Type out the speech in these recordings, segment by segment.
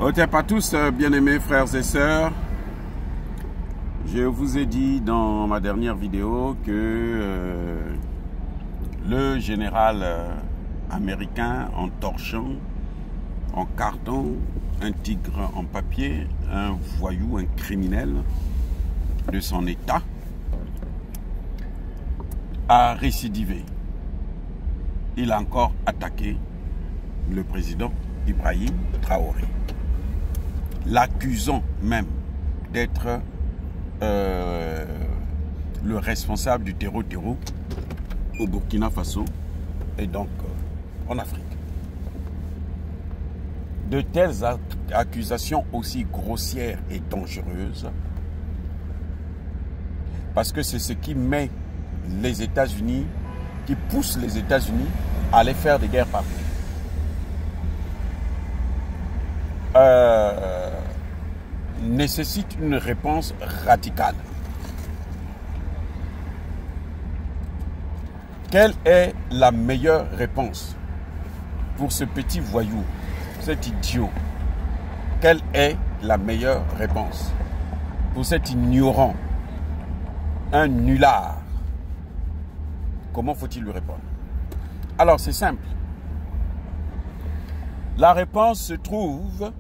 Otep à tous, bien-aimés frères et sœurs. Je vous ai dit dans ma dernière vidéo que le général américain en torchant, en cardant un tigre en papier, un voyou, un criminel de son état, a récidivé. Il a encore attaqué le président Ibrahim Traoré, l'accusant même d'être le responsable du terreau au Burkina Faso et donc en Afrique. De telles accusations aussi grossières et dangereuses, parce que c'est ce qui met les États-Unis, qui pousse les États-Unis à aller faire des guerres partout. Nécessite une réponse radicale. Quelle est la meilleure réponse pour ce petit voyou, cet idiot? Quelle est la meilleure réponse pour cet ignorant, un nulard? Comment faut-il lui répondre? Alors c'est simple. La réponse se trouve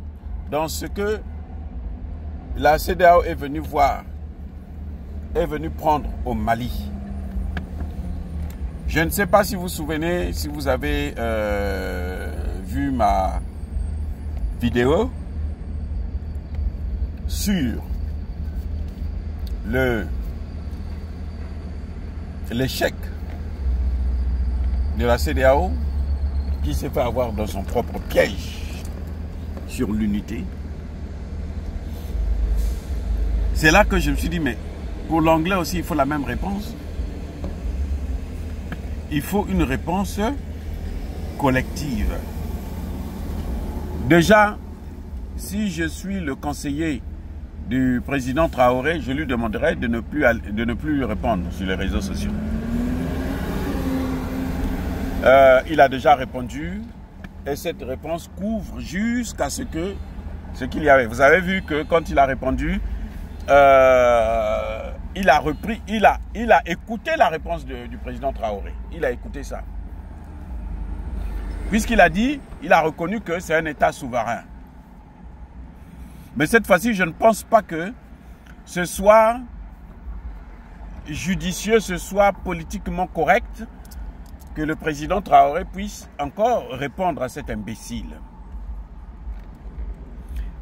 dans ce que la CEDEAO est venue voir, est venue prendre au Mali. Je ne sais pas si vous vous souvenez, si vous avez vu ma vidéo sur l'échec de la CEDEAO qui s'est fait avoir dans son propre piège sur l'unité. C'est là que je me suis dit, mais pour l'anglais aussi, il faut la même réponse. Il faut une réponse collective. Déjà, si je suis le conseiller du président Traoré, je lui demanderai de ne plus répondre sur les réseaux sociaux. Il a déjà répondu et cette réponse couvre jusqu'à ce qu'il y avait. Vous avez vu que quand il a répondu, il a repris, il a écouté la réponse du président Traoré. Il a écouté ça. Puisqu'il a dit, il a reconnu que c'est un État souverain. Mais cette fois-ci, je ne pense pas que ce soit judicieux, ce soit politiquement correct que le président Traoré puisse encore répondre à cet imbécile.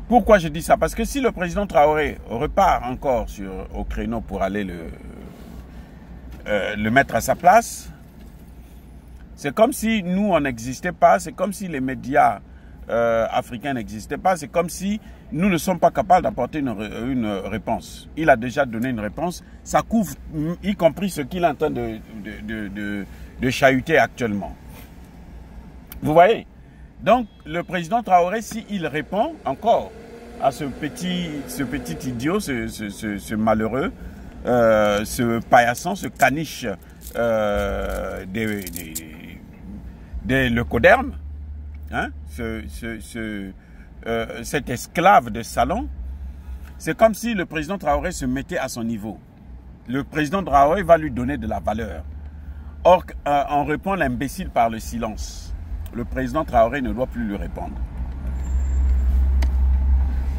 Pourquoi je dis ça? Parce que si le président Traoré repart encore au créneau pour aller le mettre à sa place, c'est comme si nous, on n'existait pas, c'est comme si les médias africains n'existaient pas, c'est comme si nous ne sommes pas capables d'apporter une réponse. Il a déjà donné une réponse, ça couvre y compris ce qu'il est en train de chahuter actuellement. Vous voyez? Donc, le président Traoré, s'il répond encore à ce petit idiot, ce malheureux, ce paillasson, ce caniche des leucodermes, hein, cet esclave de salon, c'est comme si le président Traoré se mettait à son niveau. Le président Traoré va lui donner de la valeur. Or, on répond l'imbécile par le silence. Le président Traoré ne doit plus lui répondre.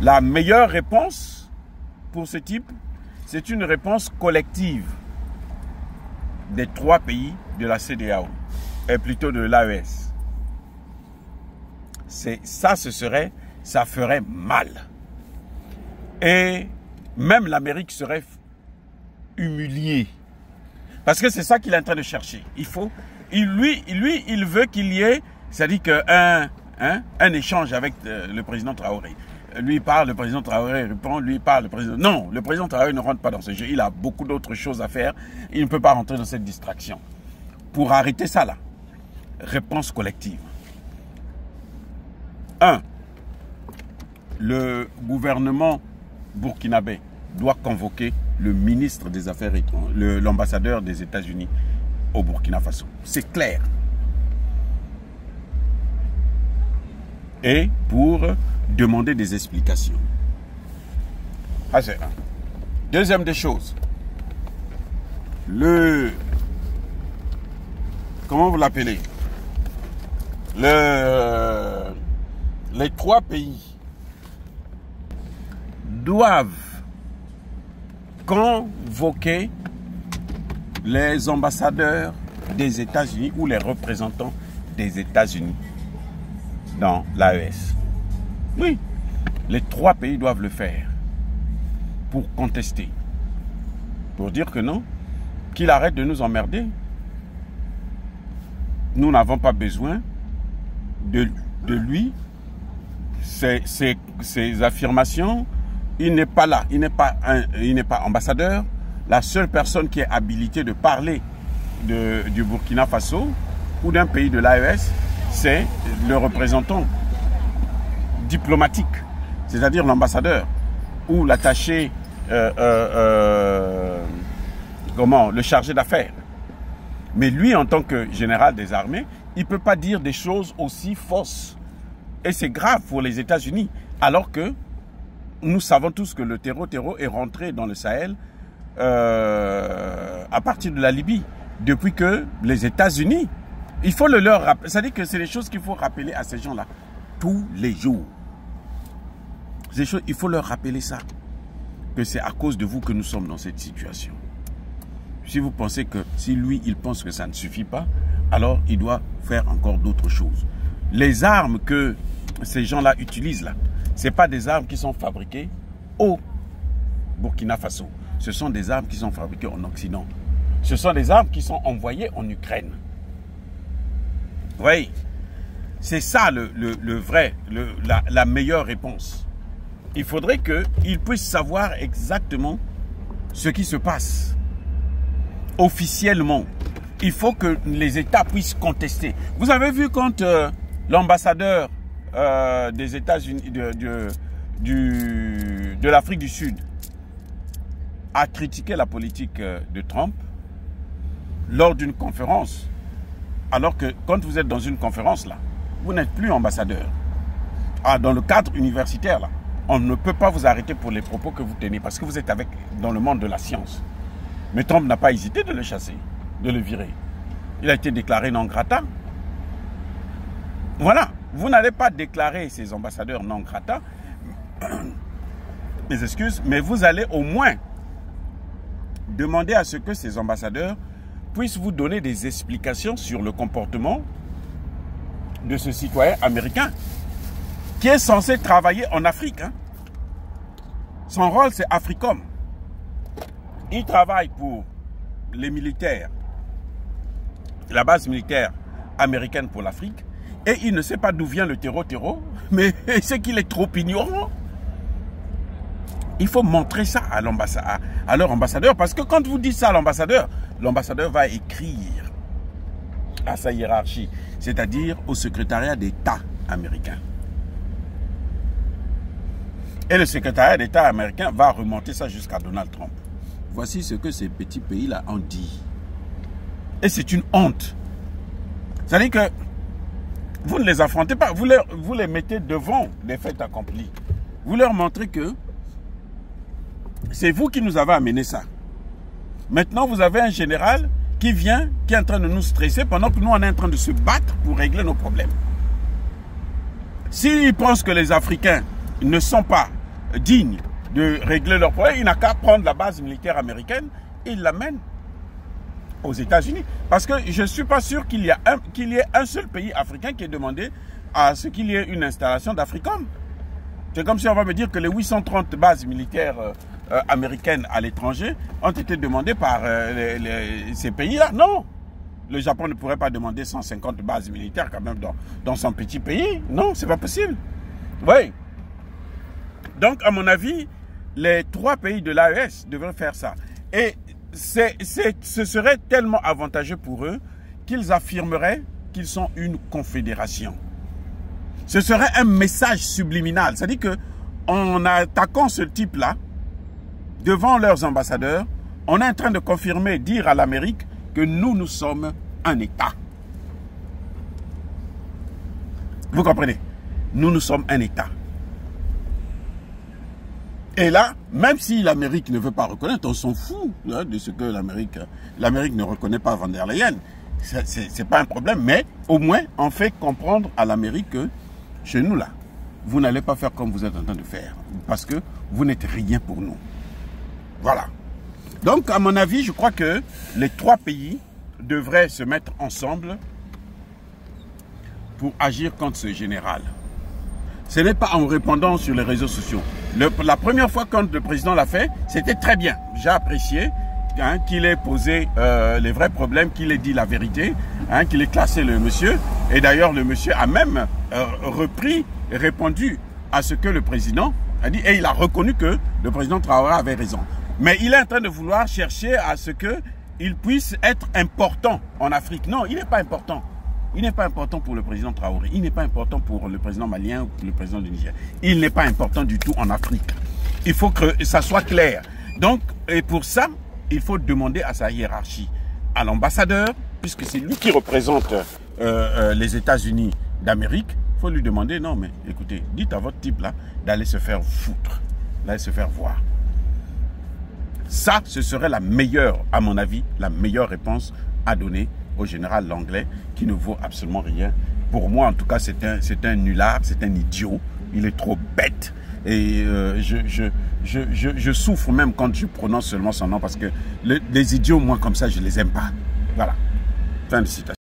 La meilleure réponse pour ce type, c'est une réponse collective des 3 pays de la CEDEAO, et plutôt de l'AES. Ça ferait mal. Et même l'Amérique serait humiliée. Parce que c'est ça qu'il est en train de chercher. Il veut qu'il y ait, c'est-à-dire un échange avec le président Traoré. Lui parle, le président Traoré répond, lui parle, le président... Non, le président Traoré ne rentre pas dans ce jeu. Il a beaucoup d'autres choses à faire. Il ne peut pas rentrer dans cette distraction. Pour arrêter ça là, réponse collective. 1. Le gouvernement burkinabé doit convoquer le ministre des Affaires étrangères, l'ambassadeur des États-Unis au Burkina Faso. C'est clair. et pour demander des explications. Ah, c'est un. Deuxième des choses, comment vous l'appelez? Les trois pays doivent convoquer les ambassadeurs des États-Unis ou les représentants des États-Unis dans l'AES. Oui, les trois pays doivent le faire pour contester, pour dire que non, qu'il arrête de nous emmerder. Nous n'avons pas besoin de lui, ses affirmations. Il n'est pas là, il n'est pas ambassadeur. La seule personne qui est habilitée de parler du Burkina Faso ou d'un pays de l'AES, c'est le représentant diplomatique, c'est-à-dire l'ambassadeur ou l'attaché, le chargé d'affaires. Mais lui, en tant que général des armées, il ne peut pas dire des choses aussi fausses. Et c'est grave pour les États-Unis, alors que nous savons tous que le terreau est rentré dans le Sahel à partir de la Libye, depuis que les États-Unis, il faut le leur rappeler. C'est-à-dire que c'est des choses qu'il faut rappeler à ces gens-là tous les jours. Il faut leur rappeler ça, que c'est à cause de vous que nous sommes dans cette situation. Si vous pensez que, si lui, il pense que ça ne suffit pas, alors il doit faire encore d'autres choses. Les armes que ces gens-là utilisent là, ce n'est pas des armes qui sont fabriquées au Burkina Faso. Ce sont des armes qui sont fabriquées en Occident. Ce sont des armes qui sont envoyées en Ukraine. Oui, c'est ça la meilleure réponse. Il faudrait qu'ils puissent savoir exactement ce qui se passe. Officiellement, il faut que les États puissent contester. Vous avez vu quand l'ambassadeur des États-Unis, de l'Afrique du Sud a critiqué la politique de Trump lors d'une conférence, alors que quand vous êtes dans une conférence là, vous n'êtes plus ambassadeur. Dans le cadre universitaire là, on ne peut pas vous arrêter pour les propos que vous tenez parce que vous êtes dans le monde de la science. Mais Trump n'a pas hésité de le chasser, de le virer. Il a été déclaré non grata. Voilà, vous n'allez pas déclarer ces ambassadeurs non grata, mes excuses, mais vous allez au moins demander à ce que ces ambassadeurs puissent vous donner des explications sur le comportement de ce citoyen américain qui est censé travailler en Afrique. Son rôle, c'est AFRICOM. Il travaille pour les militaires, la base militaire américaine pour l'Afrique, et il ne sait pas d'où vient le terreau, mais c'est qu'il est trop ignorant. Il faut montrer ça à leur ambassadeur, parce que quand vous dites ça à l'ambassadeur va écrire à sa hiérarchie, c'est-à-dire au secrétariat d'État américain. Et le secrétariat d'État américain va remonter ça jusqu'à Donald Trump. Voici ce que ces petits pays-là ont dit. Et c'est une honte. C'est-à-dire que vous ne les affrontez pas, vous les mettez devant des faits accomplis. Vous leur montrez que c'est vous qui nous avez amené ça. Maintenant, vous avez un général qui est en train de nous stresser pendant que nous, on est en train de se battre pour régler nos problèmes. S'il pense que les Africains ne sont pas dignes de régler leurs problèmes, il n'a qu'à prendre la base militaire américaine et il l'amène aux États-Unis. Parce que je ne suis pas sûr qu'il y ait un seul pays africain qui ait demandé à ce qu'il y ait une installation d'AFRICOM. C'est comme si on va me dire que les 830 bases militaires américaines à l'étranger ont été demandées par ces pays-là. Non, le Japon ne pourrait pas demander 150 bases militaires quand même dans son petit pays. Non, c'est pas possible. Oui. Donc, à mon avis, les trois pays de l'AES devraient faire ça. Et ce serait tellement avantageux pour eux qu'ils affirmeraient qu'ils sont une confédération. Ce serait un message subliminal. C'est-à-dire qu'en attaquant ce type-là, devant leurs ambassadeurs, on est en train de confirmer, dire à l'Amérique que nous sommes un État. Vous comprenez? nous sommes un État. Et là, même si l'Amérique ne veut pas reconnaître, on s'en fout hein, de ce que l'Amérique ne reconnaît pas von der Leyen. C'est pas un problème, mais au moins, on fait comprendre à l'Amérique que chez nous, là, vous n'allez pas faire comme vous êtes en train de faire, parce que vous n'êtes rien pour nous. Voilà. Donc, à mon avis, je crois que les 3 pays devraient se mettre ensemble pour agir contre ce général. Ce n'est pas en répondant sur les réseaux sociaux. La première fois quand le président l'a fait, c'était très bien. J'ai apprécié hein, qu'il ait posé les vrais problèmes, qu'il ait dit la vérité, hein, qu'il ait classé le monsieur. Et d'ailleurs, le monsieur a même repris et répondu à ce que le président a dit. Et il a reconnu que le président Traoré avait raison. Mais il est en train de vouloir chercher à ce qu'il puisse être important en Afrique. Non, il n'est pas important. Il n'est pas important pour le président Traoré. Il n'est pas important pour le président malien ou pour le président du Niger. Il n'est pas important du tout en Afrique. Il faut que ça soit clair. Donc, et pour ça, il faut demander à sa hiérarchie, à l'ambassadeur, puisque c'est lui qui représente les États-Unis d'Amérique, il faut lui demander, non mais écoutez, dites à votre type là d'aller se faire foutre, d'aller se faire voir. Ça, ce serait la meilleure, à mon avis, la meilleure réponse à donner au général Langlais, qui ne vaut absolument rien. Pour moi, en tout cas, c'est un nulard, c'est un idiot. Il est trop bête. Et je souffre même quand je prononce seulement son nom, parce que les idiots, moi, comme ça, je les aime pas. Voilà. Fin de citation.